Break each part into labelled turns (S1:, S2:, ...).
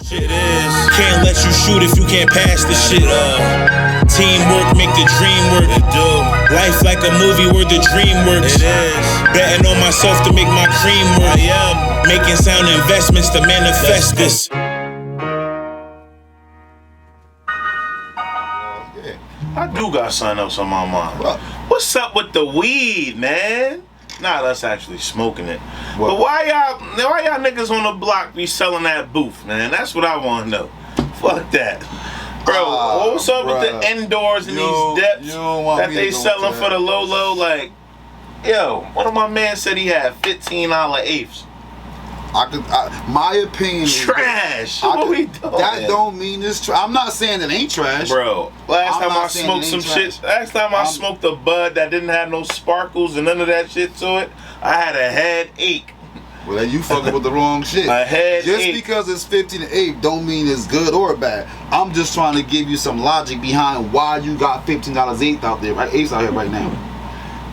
S1: Shit is. Can't let you shoot if you can't pass the shit. Teamwork make the dream work. It do. Life like a movie where the dream works. It is. Betting on myself to make my cream work. I am. Making sound investments to manifest this.
S2: I do got something else on my mind. What? What's up with the weed, man? Not us actually smoking it. What? But why y'all niggas on the block be selling that booth, man? That's what I want to know. Fuck that. Bro, what's up with the indoors and these depths that they selling for the low? Like, yo, one of my man said he had $15 eighths.
S3: My opinion
S2: trash. What we doing?
S3: That don't mean it's trash. I'm not saying it ain't trash.
S2: Bro, last time I smoked some shit, last time I smoked a bud that didn't have no sparkles and none of that shit to it, I had a headache.
S3: Well, then you fucking with the wrong shit.
S2: A headache.
S3: Just because it's 15 to 8 don't mean it's good or bad. I'm just trying to give you some logic behind why you got $15 eighth out there, right? Eighths out here right now.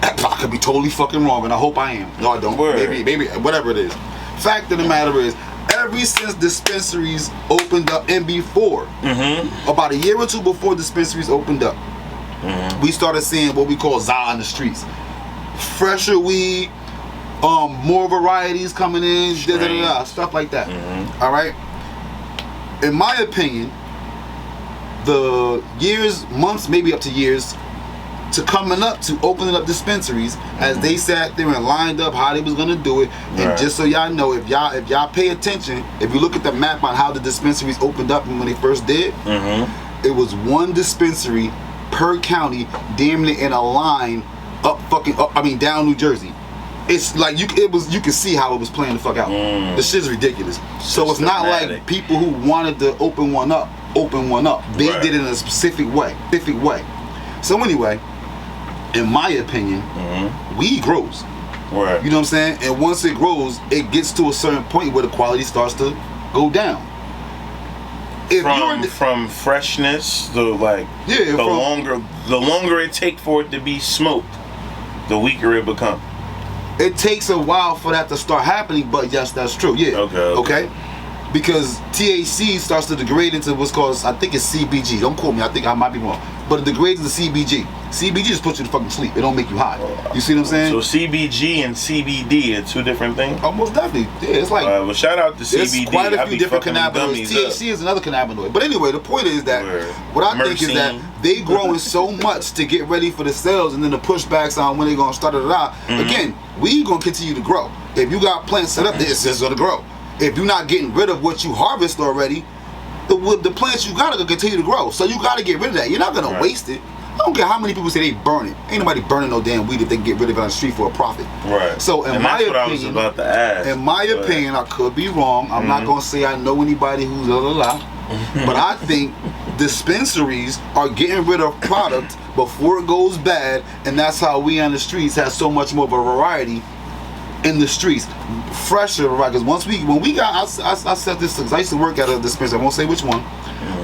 S3: I could be totally fucking wrong, and I hope I am. No, I don't. Maybe, whatever it is. Fact of the matter is, ever since dispensaries opened up, and before, about a year or two before dispensaries opened up, we started seeing what we call za in the streets. Fresher weed, more varieties coming in, stuff like that. All right. In my opinion, the years, months, maybe up to years, to coming up to opening up dispensaries, as they sat there and lined up how they was gonna do it, and just so y'all know, if y'all pay attention, if you look at the map on how the dispensaries opened up when they first did, it was one dispensary per county, damn near in a line down New Jersey. It's like you can see how it was playing the fuck out. This shit's ridiculous. So it's not like people who wanted to open one up. They did it in a specific way. So anyway, in my opinion, weed grows.
S2: Right.
S3: You know what I'm saying? And once it grows, it gets to a certain point where the quality starts to go down.
S2: From freshness, the longer it takes for it to be smoked, the weaker it becomes.
S3: It takes a while for that to start happening, but yes, that's true. Yeah. Okay. Because THC starts to degrade into what's called, I think it's CBG. Don't quote me, I think I might be wrong. But it degrades into CBG. CBG just puts you to fucking sleep. It don't make you high. You see what I'm saying?
S2: So CBG and CBD are two different things?
S3: Almost definitely. Yeah, it's like...
S2: well, shout out to CBD.
S3: There's quite a few different cannabinoids. THC is another cannabinoid. But anyway, the point is that, what I think is that they growing so much to get ready for the sales and then the pushbacks on when they're going to start it out. Again, we going to continue to grow. If you got plants set up there, it's just going to grow. If you're not getting rid of what you harvest already, the plants you got to continue to grow. So you got to get rid of that. You're not going to waste it. I don't care how many people say they burn it. Ain't nobody burning no damn weed if they can get rid of it on the street for a profit.
S2: Right.
S3: So in my opinion,
S2: I was about to ask.
S3: In my opinion, I could be wrong. I'm not going to say I know anybody who's but I think dispensaries are getting rid of product before it goes bad, and that's how we on the streets have so much more of a variety in the streets, fresher, right? Because when we got, I said this because I used to work at a dispensary. I won't say which one,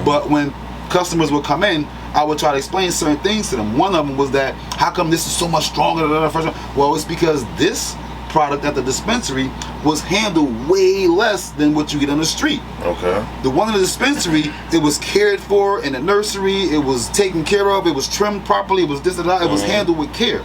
S3: but when customers would come in, I would try to explain certain things to them. One of them was that, how come this is so much stronger than the first one? Well, it's because this product at the dispensary was handled way less than what you get on the street.
S2: Okay.
S3: The one in the dispensary, it was cared for in the nursery, it was taken care of, it was trimmed properly, it was this and that, it was handled with care.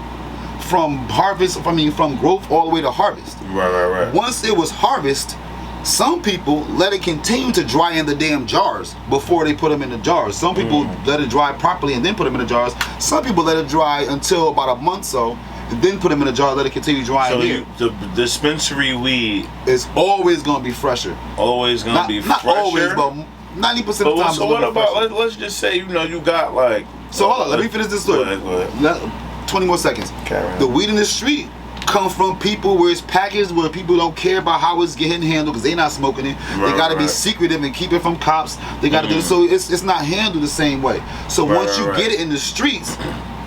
S3: From growth all the way to harvest.
S2: Right.
S3: Once it was harvest, some people let it continue to dry in the damn jars before they put them in the jars. Some people let it dry properly and then put them in the jars. Some people let it dry until about a month so, and then put them in the jar, let it continue drying.
S2: So the dispensary weed
S3: is always going to be fresher.
S2: Always going to be fresher?
S3: Not always, but 90% of the time.
S2: So what about, let's just say, you got like...
S3: So hold on, let me finish this story.
S2: Go ahead.
S3: 20 more seconds. The weed in the street comes from people where it's packaged, where people don't care about how it's getting handled because they're not smoking it. They got to be secretive and keep it from cops. They got to do it, so it's not handled the same way. So once you get it in the streets,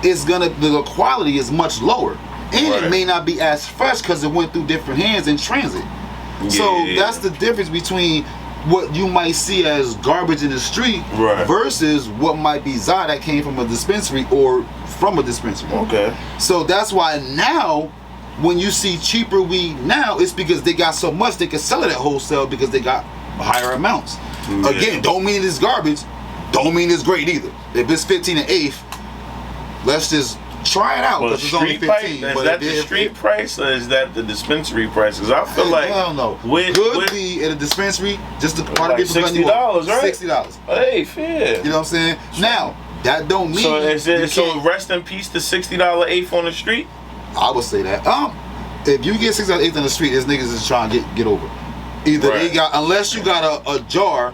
S3: it's the quality is much lower, and it may not be as fresh because it went through different hands in transit. So that's the difference between what you might see as garbage in the street versus what might be za that came from a dispensary or from a dispensary.
S2: Okay.
S3: So that's why now, when you see cheaper weed now, it's because they got so much they can sell it at wholesale because they got higher amounts. Again, don't mean it's garbage. Don't mean it's great either. If it's 15 an eighth, let's just try it out because it's only 15.
S2: Is that the street price or is that the dispensary price? Because I feel like
S3: hell no. Could be at a dispensary just to
S2: like $60, right?
S3: $60.
S2: Hey, fair.
S3: You know what I'm saying? Now that don't mean
S2: so rest in peace the $60 eighth on the street.
S3: I would say that. If you get $60 eighth on the street, there's niggas that's trying to get over. Either they got, unless you got a jar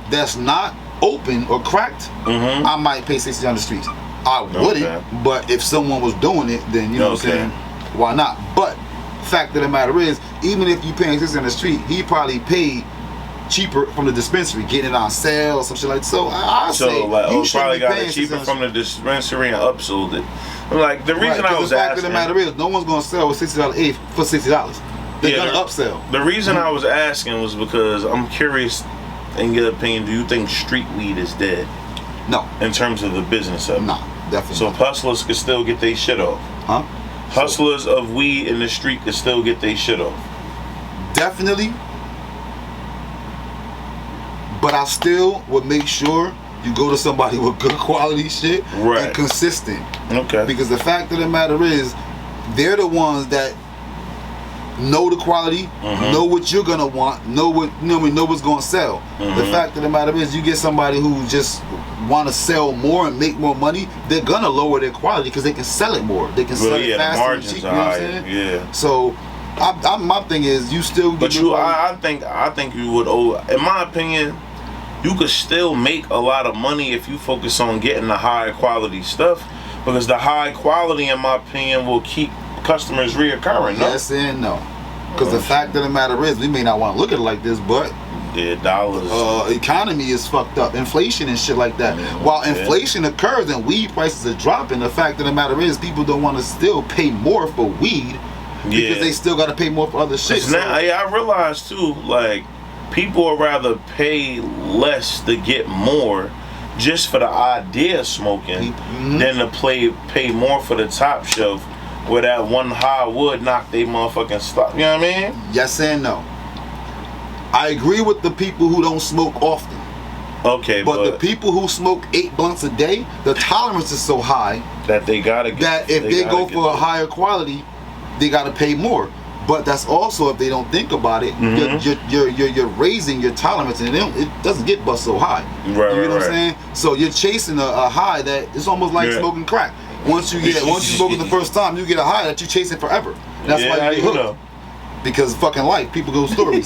S3: that's not open or cracked, I might pay $60 on the streets. I wouldn't, but if someone was doing it, then you know what I'm saying, why not? But fact of the matter is, even if you paying $60 on the street, he probably paid cheaper from the dispensary, getting it on sale or some shit like that. So I say
S2: like,
S3: you
S2: probably got it cheaper from the dispensary and upsold it. Like the reason I was
S3: the fact
S2: asking,
S3: of the matter is, no one's gonna sell a $60 eighth for $60. They're gonna upsell.
S2: The reason I was asking was because I'm curious, in your opinion, do you think street weed is dead?
S3: No.
S2: In terms of the business of it?
S3: Nah, definitely.
S2: So hustlers can still get their shit off.
S3: Huh?
S2: Hustlers of weed in the street can still get their shit off.
S3: Definitely. But I still would make sure you go to somebody with good quality shit and consistent.
S2: Okay.
S3: Because the fact of the matter is, they're the ones that know the quality, know what you're gonna want, know what's gonna sell. The fact of the matter is, you get somebody who just want to sell more and make more money, they're gonna lower their quality because they can sell it more. They can sell it faster and cheaper. You know what I'm saying?
S2: Yeah.
S3: So, my thing is, you still.
S2: But I think you would owe. In my opinion, you could still make a lot of money if you focus on getting the high quality stuff, because the high quality, in my opinion, will keep customers reoccurring. No?
S3: Yes and no. Because the fact of the matter is, we may not want to look at it like this, but
S2: dollars.
S3: Economy is fucked up. Inflation and shit like that. While inflation occurs and weed prices are dropping, the fact of the matter is, people don't want to still pay more for weed because they still got to pay more for other shit.
S2: Now, I realize too, like, people would rather pay less to get more just for the idea of smoking than to pay more for the top shelf where that one high would knock they motherfucking stop. You know what I mean?
S3: Yes and no. I agree with the people who don't smoke often.
S2: Okay,
S3: but the people who smoke 8 blunts a day, the tolerance is so high
S2: that they gotta get,
S3: that if they go for a higher quality, they gotta pay more. But that's also, if they don't think about it, you're raising your tolerance, and it doesn't get bust so high. You know what I'm saying? So you're chasing a high that it's almost like smoking crack. Once you smoke it the first time, you get a high that you chase it forever. That's why you get hooked. Because fucking life, people go stories.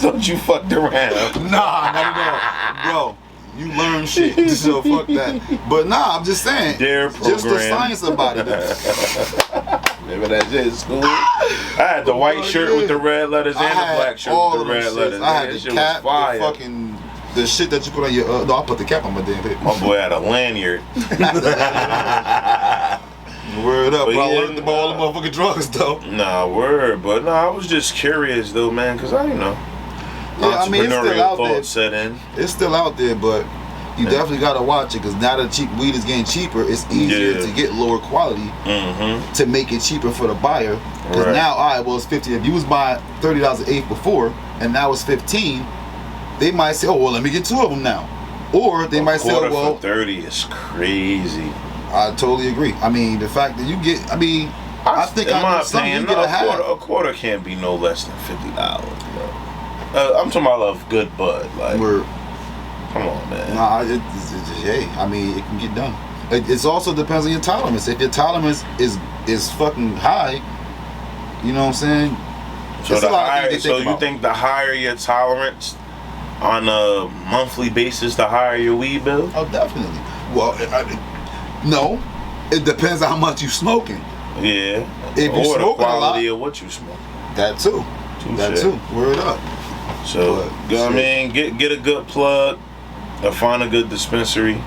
S2: Don't you fucked around?
S3: Nah, not at all, bro. You learn shit, so fuck that. But nah, I'm just saying, just the science about it.
S2: Remember that shit in school? I had the white shirt with the red letters and the black shirt with the red letters.
S3: I had the cap, the fucking the shit that you put on your. No, I put the cap on my damn head.
S2: My boy had a lanyard.
S3: Word up, bro. I learned about all the motherfucking drugs, though.
S2: Nah, word. But I was just curious, though, man, because I,
S3: I mean, it's still out there.
S2: Set in.
S3: It's still out there, but you definitely gotta watch it, because now that cheap weed is getting cheaper, it's easier to get lower quality to make it cheaper for the buyer. Because now, all right, well, it's 15. If you was buying $30 an eighth before, and now it's 15, they might say, oh, well, let me get 2 of them now. Or they might say, oh, well,
S2: for 30 is crazy.
S3: I totally agree. I mean, the fact that you get, I think
S2: in my
S3: some
S2: opinion,
S3: you get
S2: a quarter can't be no less than $50, bro. I'm talking about a good bud. Like, come on, man.
S3: Nah, hey, I mean, it can get done. It also depends on your tolerance. If your tolerance is fucking high, you know what I'm saying?
S2: So you think the higher your tolerance on a monthly basis, the higher your weed bill?
S3: Oh, definitely. Well, no, it depends on how much you smoking.
S2: Yeah.
S3: If you smoking
S2: the quality
S3: a lot,
S2: of what you smoke.
S3: That too. That too. Word up.
S2: So, you know what I mean? Get a good plug or find a good dispensary.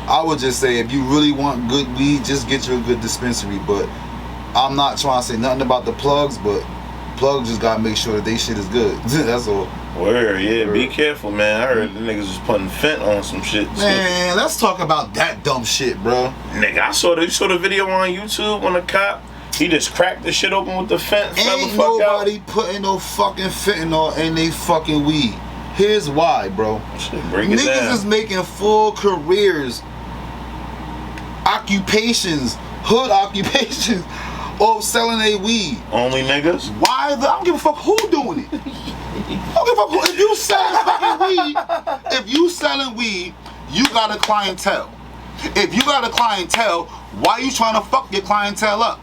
S3: I would just say, if you really want good weed, just get you a good dispensary. But I'm not trying to say nothing about the plugs, but plugs just gotta make sure that they shit is good. That's all.
S2: Word, yeah, be careful, man. I heard the niggas was putting fent on some shit.
S3: Man, let's talk about that dumb shit, bro.
S2: Nigga, you saw the video on YouTube when the cop, he just cracked the shit open with the fent.
S3: Ain't nobody putting no fucking fentanyl in they fucking weed. Here's why, bro.
S2: Bring it
S3: Niggas
S2: down.
S3: is making full careers, occupations, hood occupations of selling a weed.
S2: Only niggas?
S3: Why I don't give a fuck who doing it. I don't give a fuck who. If you selling fucking weed, if you selling weed, you got a clientele. If you got a clientele, why you trying to fuck your clientele up?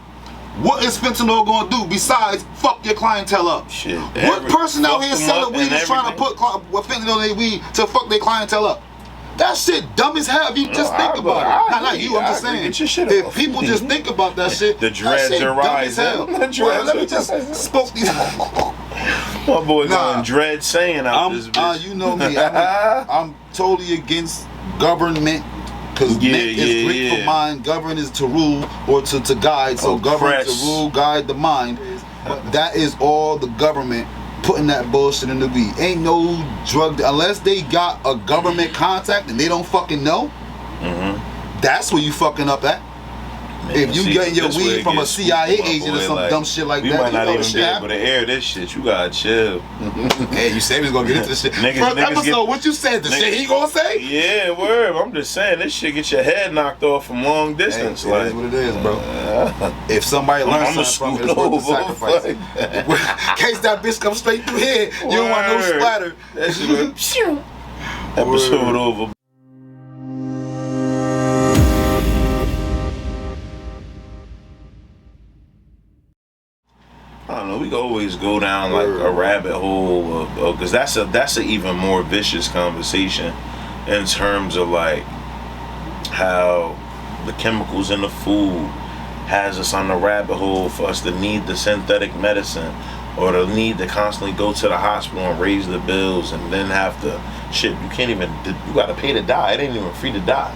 S3: What is fentanyl gonna do besides fuck your clientele up?
S2: Shit.
S3: What person out here selling weed is trying to put fentanyl in their weed to fuck their clientele up? That shit dumb as hell if you just think about it. Not you, I'm just saying.
S2: Get your shit
S3: If
S2: off.
S3: people just think about that shit,
S2: The dreads
S3: that shit
S2: are
S3: dumb as hell.
S2: rising. The dreads
S3: Let me
S2: are
S3: just
S2: rising.
S3: spoke these.
S2: My boy
S3: Nah.
S2: going dread saying out this bitch.
S3: You know me. I'm totally against government. Because
S2: Yeah,
S3: ment is great for mind, govern is to rule or to guide. So govern
S2: Oppress.
S3: to rule, guide the mind. But that is all the government putting that bullshit in the weed. Ain't no drug, unless they got a government contact and they don't fucking know. That's where you fucking up at.
S2: Man,
S3: if you
S2: see,
S3: getting your
S2: this where
S3: weed
S2: it
S3: from a
S2: gets
S3: CIA
S2: spooky, my
S3: agent or
S2: boy.
S3: some
S2: Like,
S3: dumb shit like
S2: we
S3: that,
S2: might
S3: you
S2: not
S3: know
S2: even
S3: shit
S2: be able
S3: happen.
S2: to air this shit. You gotta chill.
S3: Hey, you said we was gonna get into this shit.
S2: Niggas-
S3: First
S2: niggas
S3: episode,
S2: get-
S3: what you said? The
S2: niggas-
S3: shit he gonna say?
S2: Yeah, word. I'm just saying, this shit get your head knocked off from long
S3: Hey,
S2: distance.
S3: it
S2: like,
S3: is what it is, bro. If somebody learns
S2: I'ma
S3: something from it,
S2: scoot
S3: it's worth the
S2: over.
S3: sacrifice. In case that bitch comes straight through here, you don't want no
S2: Word.
S3: splatter.
S2: That shit went episode over. I don't know. We can always go down like a rabbit hole because that's a even more vicious conversation in terms of like how the chemicals in the food has us on the rabbit hole for us to need the synthetic medicine or the need to constantly go to the hospital and raise the bills and then have to shit. You can't even. You got to pay to die. It ain't even free to die.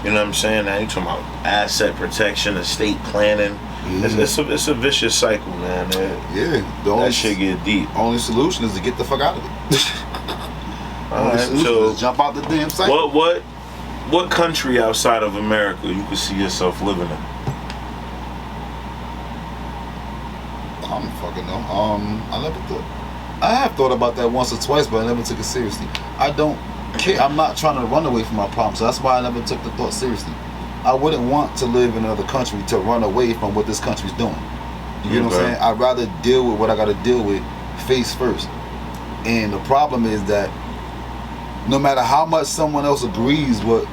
S2: You know what I'm saying? Now you talking about asset protection, estate planning. It's a vicious cycle, man.
S3: Yeah, the only
S2: That shit get deep.
S3: only solution is to get the fuck out of it.
S2: Alright,
S3: Solution
S2: so
S3: is jump out the damn cycle.
S2: what country outside of America you could see yourself living in?
S3: I don't fucking know. I have thought about that once or twice, but I never took it seriously. I don't care. I'm not trying to run away from my problems. So that's why I never took the thought seriously. I wouldn't want to live in another country to run away from what this country's doing. You get what I'm saying? I'd rather deal with what I got to deal with face first. And the problem is that no matter how much someone else agrees with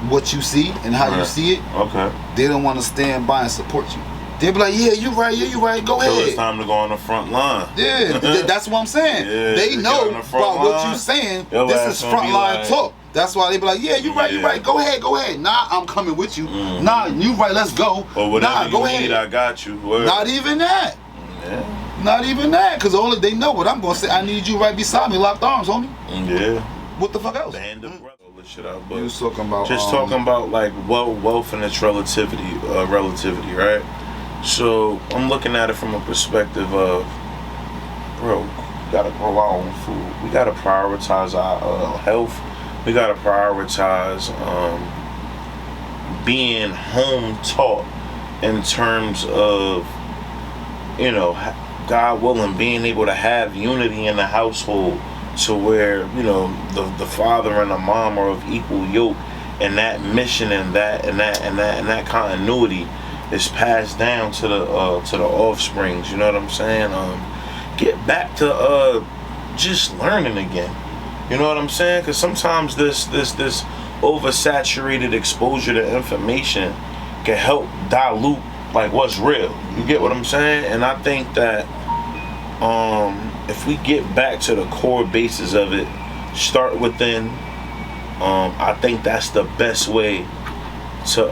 S3: what you see and how you see it, they don't want to stand by and support you. They'll be like, yeah, you right, go ahead.
S2: So it's time to go on the front line.
S3: Yeah, that's what I'm saying.
S2: Yeah,
S3: they know
S2: get on the front
S3: about what
S2: line.
S3: you saying.
S2: Your
S3: This
S2: ass
S3: is
S2: gonna
S3: front
S2: be
S3: line
S2: like-
S3: talk. That's why they be like, yeah, you right, go ahead. Nah, I'm coming with you. Nah, you right, let's go.
S2: Or whatever
S3: nah,
S2: you
S3: go
S2: need,
S3: ahead.
S2: I got you. Word.
S3: Not even that.
S2: Yeah.
S3: Not even that. Because only they know what I'm going to say. I need you right beside me. Locked arms, homie.
S2: Yeah.
S3: What the fuck else?
S2: Band of brothers. All this shit out, but
S3: You was talking about...
S2: just talking about like wealth and its relativity, right? So I'm looking at it from a perspective of, bro, we gotta grow our own food. We gotta prioritize our health. We gotta prioritize being home taught in terms of, you know, God willing, being able to have unity in the household to where, you know, the father and the mom are of equal yoke, and that mission and that continuity is passed down to the offsprings. You know what I'm saying? Get back to just learning again. You know what I'm saying? Because sometimes this oversaturated exposure to information can help dilute like what's real. You get what I'm saying? And I think that if we get back to the core basis of it, start within, I think that's the best way to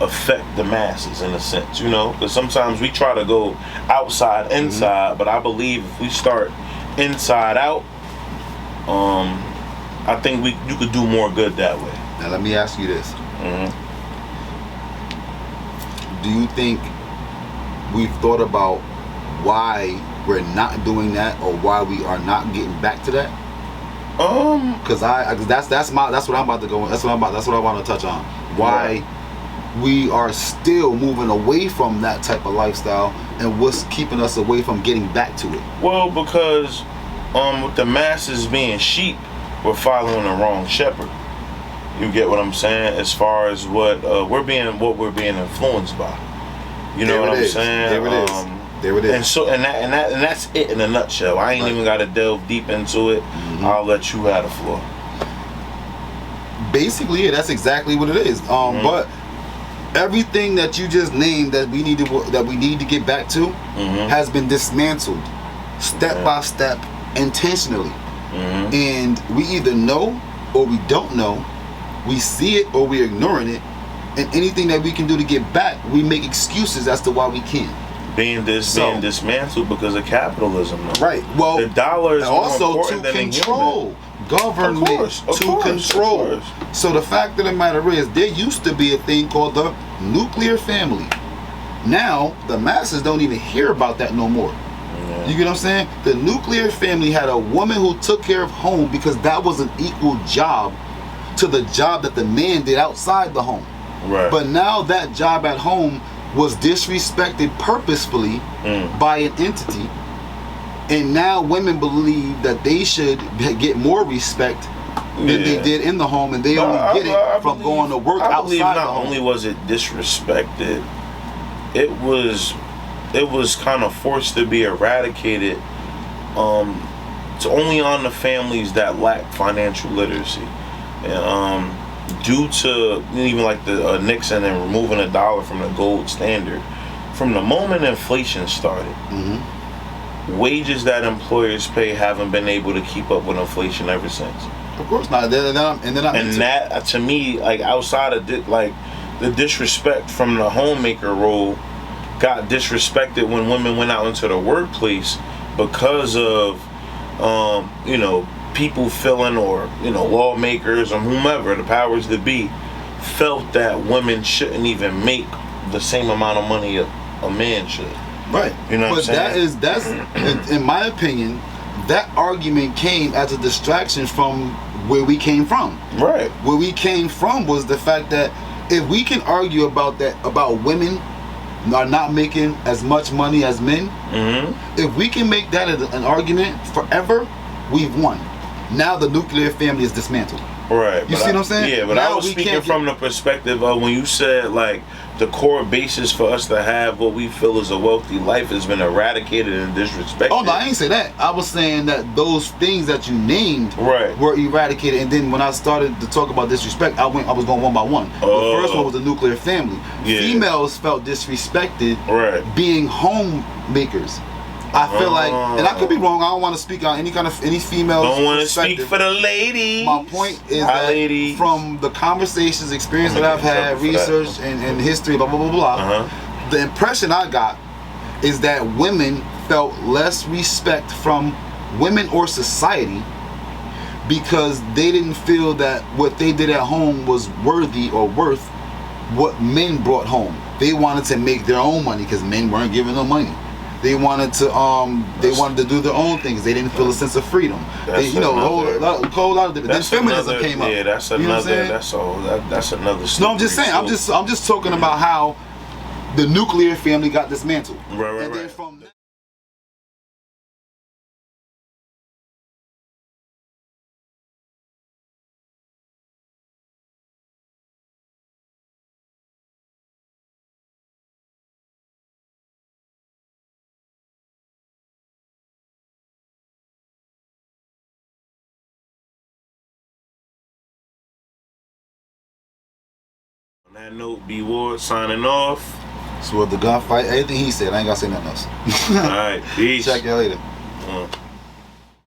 S2: affect the masses in a sense, you know, because sometimes we try to go outside, inside, but I believe if we start inside out, I think you could do more good that way.
S3: Now let me ask you this. Do you think we've thought about why we're not doing that, or why we are not getting back to that? Because that's what I'm about to go. That's what I want to touch on. Why we are still moving away from that type of lifestyle, and what's keeping us away from getting back to it?
S2: Well, because with the masses being sheep, we're following the wrong shepherd. You get what I'm saying? As far as what we're being influenced by. You know what I'm saying?
S3: There it is. There it is.
S2: And so and that's it in a nutshell. I ain't even got to delve deep into it. I'll let you have the floor.
S3: Basically, yeah, that's exactly what it is. But everything that you just named that we need to get back to has been dismantled, step by step, intentionally. And we either know or we don't know. We see it or we're ignoring it. And anything that we can do to get back, we make excuses as to why we can't.
S2: Being dismantled because of capitalism. Though.
S3: Right. Well,
S2: the dollar is
S3: also
S2: more
S3: to
S2: important than
S3: control government.
S2: Of course.
S3: So the fact of the matter is, there used to be a thing called the nuclear family. Now the masses don't even hear about that no more. Yeah. You get what I'm saying? The nuclear family had a woman who took care of home because that was an equal job to the job that the man did outside the home.
S2: Right.
S3: But now that job at home was disrespected purposefully by an entity, and now women believe that they should get more respect than they did in the home, and they only get it from going to work outside the home.
S2: Not only was it disrespected, it was kind of forced to be eradicated. It's only on the families that lack financial literacy. And due to even like the Nixon and removing a dollar from the gold standard, from the moment inflation started, wages that employers pay haven't been able to keep up with inflation ever since.
S3: Of course not. And
S2: that to me, like outside of the disrespect from the homemaker role, got disrespected when women went out into the workplace because of people feeling, or lawmakers or whomever, the powers that be, felt that women shouldn't even make the same amount of money a man should.
S3: Right.
S2: You know what I'm saying?
S3: That's in my opinion, that argument came as a distraction from where we came from.
S2: Right.
S3: Where we came from was the fact that if we can argue about women are not making as much money as men, if we can make that an argument forever, we've won. Now the nuclear family is dismantled.
S2: Right.
S3: You see what I'm saying?
S2: Yeah, but now I was speaking from the perspective of when you said like the core basis for us to have what we feel is a wealthy life has been eradicated and disrespected.
S3: Oh no, I ain't say that. I was saying that those things that you named were eradicated, and then when I started to talk about disrespect, I was going one by one. The first one was the nuclear family. Yeah. Females felt disrespected being homemakers. I feel like, and I could be wrong, I don't want to speak on any female.
S2: Don't want to speak for the ladies.
S3: My point is that from the conversations, experience that I've had, research and history, blah, blah, blah, blah, the impression I got is that women felt less respect from women or society because they didn't feel that what they did at home was worthy or worth what men brought home. They wanted to make their own money because men weren't giving them money. They wanted to do their own things. They didn't feel a sense of freedom. A whole lot of different. Then feminism came up.
S2: Yeah, that's another. That's another story.
S3: No, I'm just saying. I'm just talking about how the nuclear family got dismantled.
S2: Right.
S3: Then from
S2: On that note, B Ward signing off.
S3: So with the gunfight, everything he said, I ain't gotta say nothing else.
S2: All right, peace.
S3: Check y'all later.